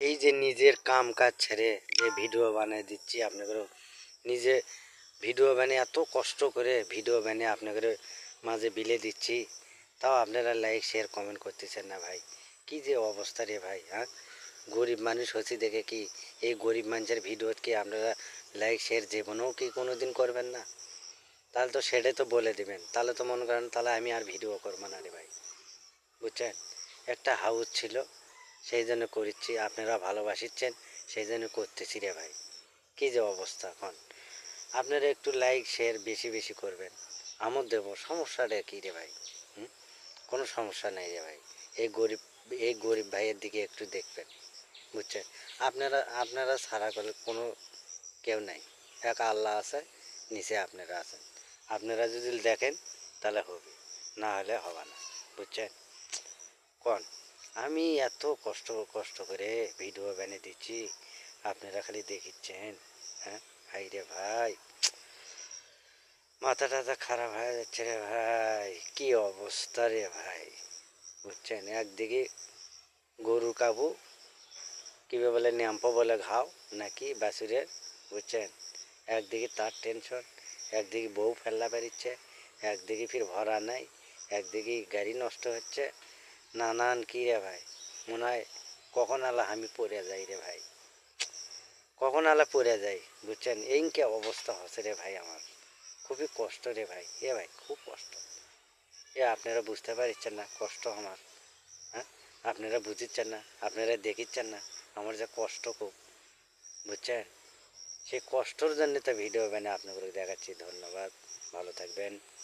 এই যে নিজের কাম কাজ ছেড়ে যে ভিডিও বানিয়ে দিচ্ছি আপনাদের, নিজে ভিডিও বানিয়ে এত কষ্ট করে ভিডিও বানিয়ে আপনাদের মাঝে বিলে দিচ্ছি, তাও আপনারা লাইক শেয়ার কমেন্ট করতেছেন না ভাই। কি যে অবস্থা রে ভাই, হ্যাঁ? গরিব মানুষ হচ্ছি দেখে কি এই গরিব মানুষের ভিডিও কি আপনারা লাইক শেয়ার জীবনেও কি কোনো দিন করবেন না? তাহলে তো সেটাই তো বলে দিবেন, তাহলে তো মনে করেন তাহলে আমি আর ভিডিও করবো না রে ভাই, বুঝছেন? একটা হাউস ছিল সেই জন্য করেছি, আপনারা ভালোবাসিচ্ছেন সেই জন্য করতেছি রে ভাই। কী যে অবস্থা এখন, আপনারা একটু লাইক শেয়ার বেশি বেশি করবেন, আমর দেবো, সমস্যাটা কী রে ভাই? হুম? কোনো সমস্যা নেই রে ভাই। এই গরিব এই গরিব ভাইয়ের দিকে একটু দেখবেন, বুঝছেন? আপনারা আপনারা ছাড়া করে কোনো কেউ নাই, একা আল্লাহ আছে, নিচে আপনারা আছেন। আপনারা যদি দেখেন তাহলে হবে, না হলে হবে না, বুঝছেন? কোন আমি এত কষ্ট কষ্ট করে ভিডিও বানিয়ে দিচ্ছি, আপনারা খালি দেখিচ্ছেন, হ্যাঁ? ভাই রে ভাই, মাথা টাথা খারাপ হয়ে যাচ্ছে রে ভাই, কি অবস্থা রে ভাই, বুঝছেন? একদিকে গরু কাবু কীভাবে বলে ন্যাম্পো বলে ঘাও নাকি বাছুরের, বুঝছেন? একদিকে তার টেনশন, একদিকে বউ ফেল্লা বেরিচ্ছে, একদিকে ফির ভরা নাই, একদিকে গাড়ি নষ্ট হচ্ছে, নানান কী রে ভাই, মনে হয় কখন আলা আমি পড়ে যাই রে ভাই, কখন আলা পড়ে যাই, বুঝছেন? এই কে অবস্থা হচ্ছে রে ভাই আমার, খুবই কষ্ট রে ভাই, এ ভাই খুব কষ্ট। এ আপনারা বুঝতে পারছেন না কষ্ট আমার, হ্যাঁ? আপনারা বুঝিচ্ছেন না, আপনারা দেখিচ্ছেন না আমার যে কষ্ট খুব, বুঝছেন? সেই কষ্টর জন্য তো ভিডিও বানিয়ে আপনাদের দেখাচ্ছি। ধন্যবাদ, ভালো থাকবেন।